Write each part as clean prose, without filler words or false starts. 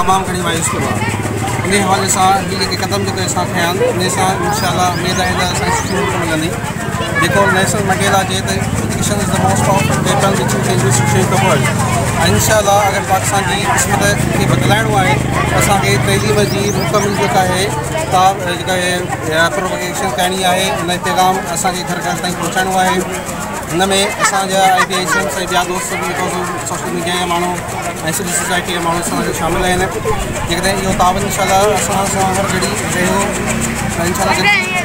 तमामु घणी मायूस कयो आहे। उन हवाले सां हीअ जेके क़दम जेके असां खयां आहिनि उन सां इंशाअल्लाह उमेद आहे त असांखे सुठी नौकरी मिलंदी। जेको नेल्सन मंडेला चए त education is the most powerful weapon which you can use to change the world. ऐं इंशाअल्लाह अगरि पाकिस्तान जी क़िस्मत खे बदिलाइणो आहे त असांखे तइलीम जी मुकमिल जेका आहे प्रोपगेशन करणी आहे। उन पैगाम असांखे घर घर ताईं पहुचाइणो आहे। हिन में असांजा IBHMs ऐं ॿिया दोस्त बि सोशल मीडिया जा माण्हू ऐं सिविल सोसाइटी जा माण्हू असां शामिल आहिनि। जेकॾहिं इहो तावन इंशाअल्लाह असां सां हर घड़ी रहियो त इंशाअल्लाह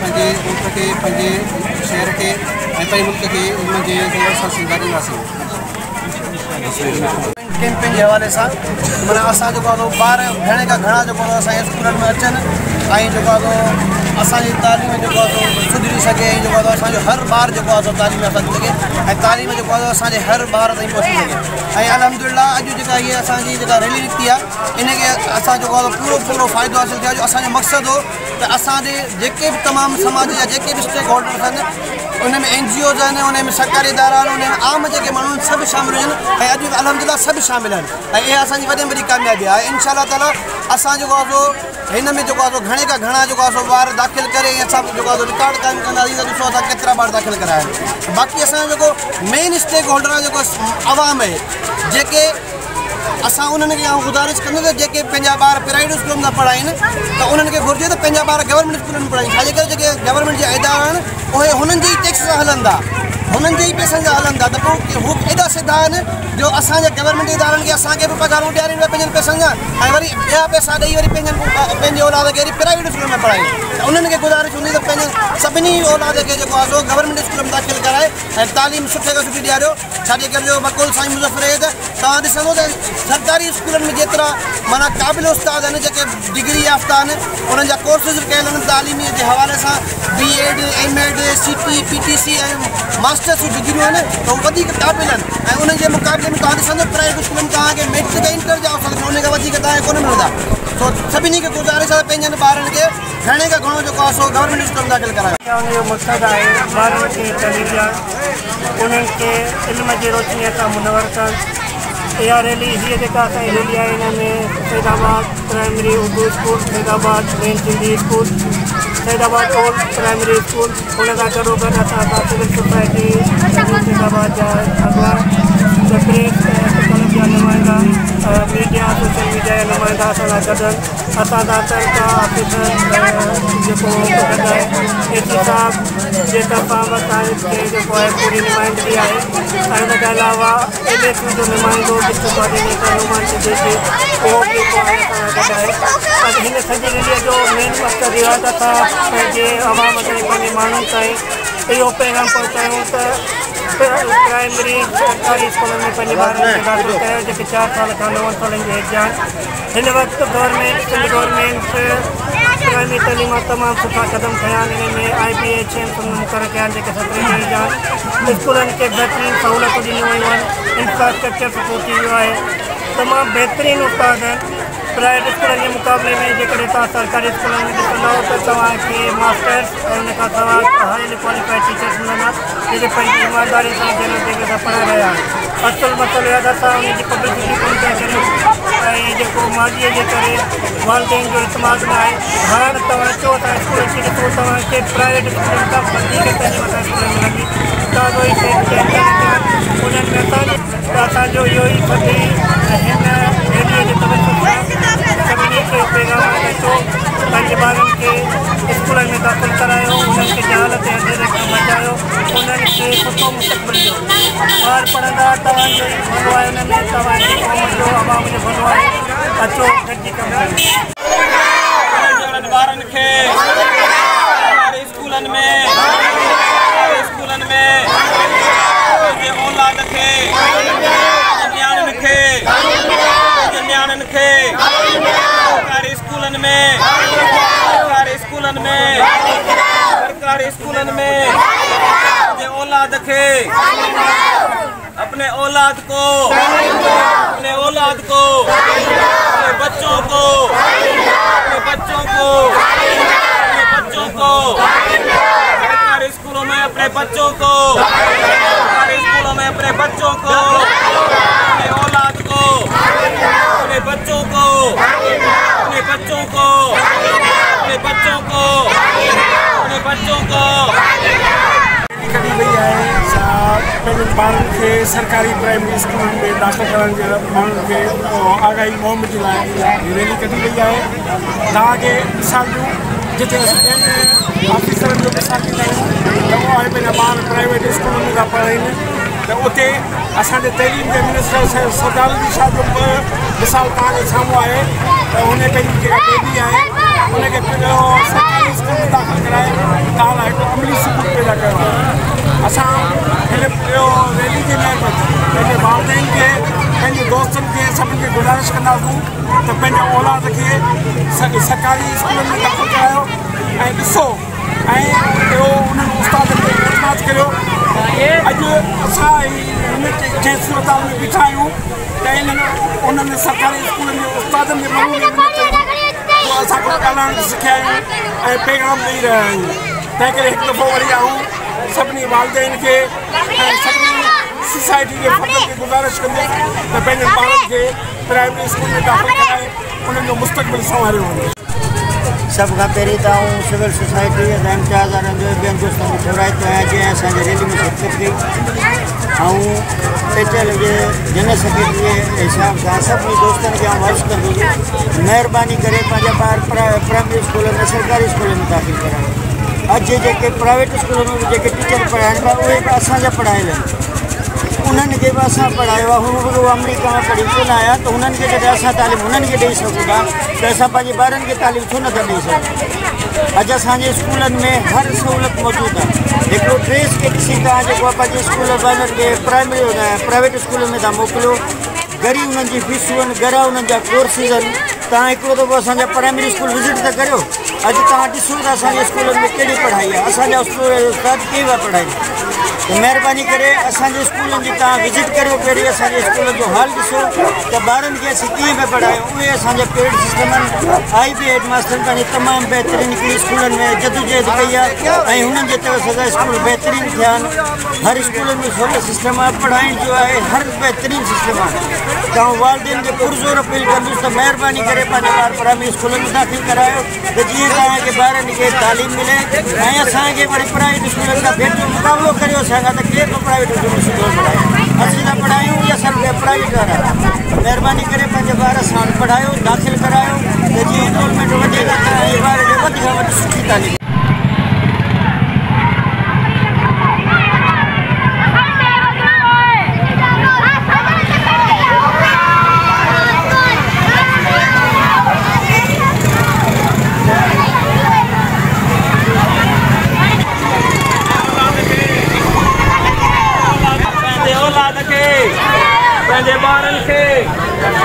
पंहिंजे मुल्क खे पंहिंजे शहर खे ऐं पंहिंजे मुल्क खे इल्म जे ज़रिए सां सुधारींदासीं। कैंपेन के हवाले से माना असां जो ॿार घणे का घणा जो असांजे स्कूलनि में अचनि ऐं जेको असांजी तालीम जेको सुधरी सघे ऐं जेको असांजो हर ॿार जेको तालीम हासिल सघे ऐं तालीम जेको असांजे हर ॿार ताईं पहुची सघे। ऐं अलहमदुलिल्लाह अॼु जेका हीअ असांजी जेका रैली निकिती आहे इनखे असां जेको पूरो फ़ाइदो हासिल थियो। जो असांजो मक़सदु हो त असांजे जेके बि तमामु समाज जा जेके बि स्टेक होल्डर्स आहिनि उनमें NGOs आहिनि, उनमें सरकारी इदारा आहिनि, उनमें आम जेके माण्हू आहिनि सभु शामिल आहिनि ऐं अॼु अलहमदुलिल्लाह सभु शामिल आहिनि। ऐं इहा असांजी वॾे में वॾी कामयाबी आहे। इंशाअल्लाह ताला असां जेको हिन में जेको घणे का घणा जेको ॿार दाख़िल करे ऐं असां जेको रिकॉर्ड क़ाइमु कंदासीं त ॾिसो असां केतिरा ॿार दाख़िल कराया आहिनि। बाक़ी असांजो जेको मेन स्टेक होल्डर आहे जेको आवाम आहे जेके असां उन्हनि खे गुज़ारिश कंदुसि जेके पंहिंजा ॿार प्राइवेट स्कूल में पढ़ाइनि त उन्हनि खे घुरिजे त पंहिंजा ॿार गवर्नमेंट स्कूल में पढ़ाइनि। छाजे करे जेके गवर्नमेंट जा इदारा आहिनि उहे हुननि जे ई टैक्स सां हलंदा, हुननि जे ई पैसनि सां हलंदा। त पोइ हू एॾा सिधा आहिनि जो असांजे गवर्नमेंट इदारनि खे असांखे बि पघारूं ॾियारियूं पंहिंजनि पैसनि सां ऐं वरी ॿिया पैसा ॾेई वरी पंहिंजे औलाद खे वरी प्राइवेट स्कूल में पढ़ाइनि। त उन्हनि खे गुज़ारिश हूंदी त पंहिंजे सभिनी औलाद खे जेको आहे गवर्नमेंट स्कूल में दाख़िल कराए ऐं तालीम सुठे खां सुठी ॾियारियो। छाजे करे जो बकुल साईं मुज़फ़र आहे त तव्हां ॾिसंदो त सरकारी स्कूलनि में जेतिरा माना क़ाबिल उस्ताद आहिनि जेके डिग्री याफ़्ता आहिनि उन्हनि जा कोर्सिस कयल आहिनि तालीमी जे हवाले सां B.Ed M.Ed CT PTC ऐं मास्टर्स जूं डिग्रियूं आहिनि त उहे वधीक क़ाबिल आहिनि। ऐं उन्हनि जे मुक़ाबले में तव्हां ॾिसंदो प्राइवेट स्कूल में तव्हांखे मैट्रिक ऐं इंटर जा ऑफर उन खां वधीक तव्हांखे कोन मिलंदा। तो सभिनी खे गुज़ारिश आहे पंहिंजनि ॿारनि खे घणे का घणो जेको आहे गवर्नमेंट स्कूल में दाख़िल करायो। उनजो मक़सदु आहे ॿारनि खे तइलीम ॾियणु, उन्हनि खे इल्म जी रोशनीअ सां मुनवर कनि। इहा रैली हीअ जेका असांजी रैली आहे हिन में Saidabad primary Urdu school, Saidabad main Sindhi school, Saidabad old primary school, उन सां गॾोगॾु असां सिविल सोसाइटी सैदाबाद जा अॻुवान प्रेस क्लब जा नुमाइंदा मीडिया सोशल मीडिया जा नुमाइंदा असां सां गॾु आहिनि। असां सां तनख़्वाह ऑफिसर जेको गॾु आहे AC साहब जे तरफ़ां बि असांखे जेको आहे पूरी नुमाइंदगी आहे। ऐं हिन खां अलावा LSU जो नुमाइंदो डिस्ट्रिक्ट कोऑर्डिनेटर नुमान सिद्दीकी उहो बि जेको आहे असां सां गॾु आहे। हिन सॼी रैलीअ जो मेन मक़सदु इहो आहे त असां पंहिंजे आवाम ताईं पंहिंजे माण्हुनि ताईं इहो पैगाम पहुचायूं त प्राइमरी सरकारी स्कूलनि में पंहिंजे ॿारनि खे दाख़िल कयो जेके 4 साल खां 9 सालनि जे हेठि आहिनि। हिन वक़्तु गवर्नमेंट प्राइमरी तइलीम तमामु सुठा क़दम खयां आहिनि। हिन में IBHMs मुक़ररु कया आहिनि जेके 17 ॾींहं जा आहिनि। स्कूलनि खे बहितरीनु सहूलियतूं ॾिनियूं वयूं आहिनि, इंफ्रास्ट्रक्चर सुठो थी वियो आहे, तमामु बहितरीनु उस्ताद आहिनि। प्राइवेट स्कूलनि जे मुक़ाबले में जेकॾहिं तव्हां सरकारी स्कूलनि में ॾिसंदव त तव्हांखे मास्टर्स ऐं उन खां सवाइ हाईली क्वालिफाइड टीचर्स मिलंदा जेके पंहिंजी ईमानदारी सां जंहिं तरीक़े सां पढ़ाए रहिया आहिनि। असुलु मसइलो इहो आहे त असां उनजी पब्लिसिटी कोन था करियूं ऐं जेको माज़ीअ जे करे वालदेन जो इतमाद न आहे। हाणे तव्हां चओ था स्कूल खे ॾिसो तव्हांखे प्राइवेट स्कूलनि खां वधीक तइलीम असांजे स्कूल में मिलंदी। तव्हां उन्हनि में असांजो इहो ई सभई हिन रैलीअ जे तवसुल सां सभिनी खे पैगाम आहे त पंहिंजे ॿारनि खे स्कूलनि में दाख़िल करायो, उन्हनि खे जहालत ऐं अंधेरे खां बचायो, उन्हनि खे सुठो मुस्तक़बिल ॾियो। ॿार पढ़ंदा तव्हांजो ई भलो आहे, हुन में तव्हांजी क़ौम जो आवाम जो भलो आहे। अचो गॾिजी कमु ॿारनि खे स्कूलनि में औलाद खे नियाणियुनि खे सरकारी स्कूलनि में औलाद खे अपने औलाद को अपने बच्चों को सरकारी स्कूलों में अपने बच्चों को अपने औलाद को अपने बच्चों को बच्चों को कड़ी वही है ॿारनि खे सरकारी प्राइमरी स्कूल में दाख़िल करण जे माण्हुनि खे आगाही मुहिम जे लाइ रैली कढी वई आहे तव्हांखे मिसाल ॾियूं जिते असां ऑफिसरनि जो मिसाल ॾींदा आहियूं त उहो आहे पंहिंजा ॿार प्राइवेट स्कूलनि में था पढ़ाइनि त उते असांजे तइलीम जे मिनिस्टर सरदार अली शाह जो मिसाल तव्हांजे साम्हूं आहे त हुन पंहिंजी जेका बेबी आहे उनखे सरकारी स्कूल में दाख़िल कराए तव्हां लाइ हिकु अमली सबूत पैदा कयो आहे असां हिन रैली जे लाइ पंहिंजे वालदेन खे पंहिंजे दोस्तनि खे सभिनी खे गुज़ारिश कंदासीं त पंहिंजे औलाद खे सरकारी स्कूलनि में दाख़िल करायो ऐं ॾिसो ऐं ॿियो उन्हनि उस्तादनि खे एतमाद करियो अॼु असां हिन जंहिं सूरत में बीठा आहियूं त उन्हनि सरकारी स्कूलनि जे उस्तादनि जे माण्हुनि जो असांखे ॻाल्हाइण सिखिया आहियूं ऐं पैगाम ॾेई रहिया आहियूं तंहिं करे हिकु दफ़ो वरी आऊं सभिनी वालदेन खे ऐं सभिनी सोसाइटी जे फर्दनि खे गुज़ारिश कंदे त पंहिंजे ॿारनि खे प्राइमरी स्कूल में दाख़िल कराए उन्हनि जो मुस्तक़बिल संवारियो वञे सब खां पहिरीं त आऊं सिविल सोसाइटी ऐं इम्तियाज़ वारनि जो ॿियनि दोस्तनि खे घुराइतो आहियां जंहिं असांजी रैली में शिरकत कई ऐं एचएल जे जनरल सेक्रेटरी जे हिसाब सां सभिनी दोस्तनि खे आउं अर्ज़ु कंदुसि महिरबानी करे पंहिंजा ॿार प्राइमरी स्कूल में सरकारी स्कूल में दाख़िल करायो अॼु जेके प्राइवेट स्कूल में जेके टीचर पढ़ाइनि पिया उहे बि असांजा पढ़ायल आहिनि उन्हनि खे बि असां पढ़ायो आहे हू बि अमेरिका में पढ़ी कोन आया त उन्हनि खे जॾहिं असां तालीम उन्हनि खे ॾेई सघूं था त असां पंहिंजे ॿारनि खे तालीम छो नथा ॾेई सघूं अॼु असांजे स्कूलनि में हर सहूलियत मौजूदु आहे हिकिड़ो ड्रेस खे ॾिसी तव्हां जेको आहे पंहिंजे स्कूल वारनि खे प्राइवेट स्कूल में था मोकिलियो गरी उन्हनि जी फीसूं आहिनि घरा उन्हनि जा कोर्सिस आहिनि तव्हां हिकिड़ो दफ़ो असांजा प्राइमरी स्कूल विज़िट था करियो अॼु तव्हां ॾिसो त असांजे स्कूलनि में कहिड़ी पढ़ाई आहे असांजा उस्ताद कीअं पिया पढ़ाइनि त महिरबानी करे असांजे स्कूलनि जी तव्हां विज़िट करियो पहिरीं असांजे स्कूलनि जो हाल ॾिसो त ॿारनि खे असीं कीअं पिया पढ़ायूं उहे असांजा पेरेंट सिस्टम आहिनि आई बी हेड मास्टर पंहिंजे तमामु बहितरीनु हिकिड़ी स्कूलनि में जदोजहद कई आहे ऐं हुननि जे तरफ़ सां स्कूल बहितरीनु थिया आहिनि हर स्कूलनि में सहूलियत सिस्टम आहे पढ़ाइण जो आहे हर बहितरीनु सिस्टम आहे तव्हां वालदेन खे पुरज़ोर अपील कंदुसि त महिरबानी करे पंहिंजा ॿार प्राइमरी स्कूलनि में दाख़िल करायो त जीअं तव्हांखे ॿारनि खे तालीम मिले ऐं असांखे वरी प्राइवेट स्कूलनि खां भेट जो मुक़ाबिलो करियो त केरु बि प्राइवेट स्कूल में सुठो पढ़ाए असीं था पढ़ायूं या सभु प्राइवेट वारा महिरबानी करे पंहिंजे ॿार सां पढ़ायो दाख़िल करायो त जीअं इनरोलमेंट वधे त ॿार खे वधि खां वधि सुठी तालीम पंहिंजे ॿारनि खे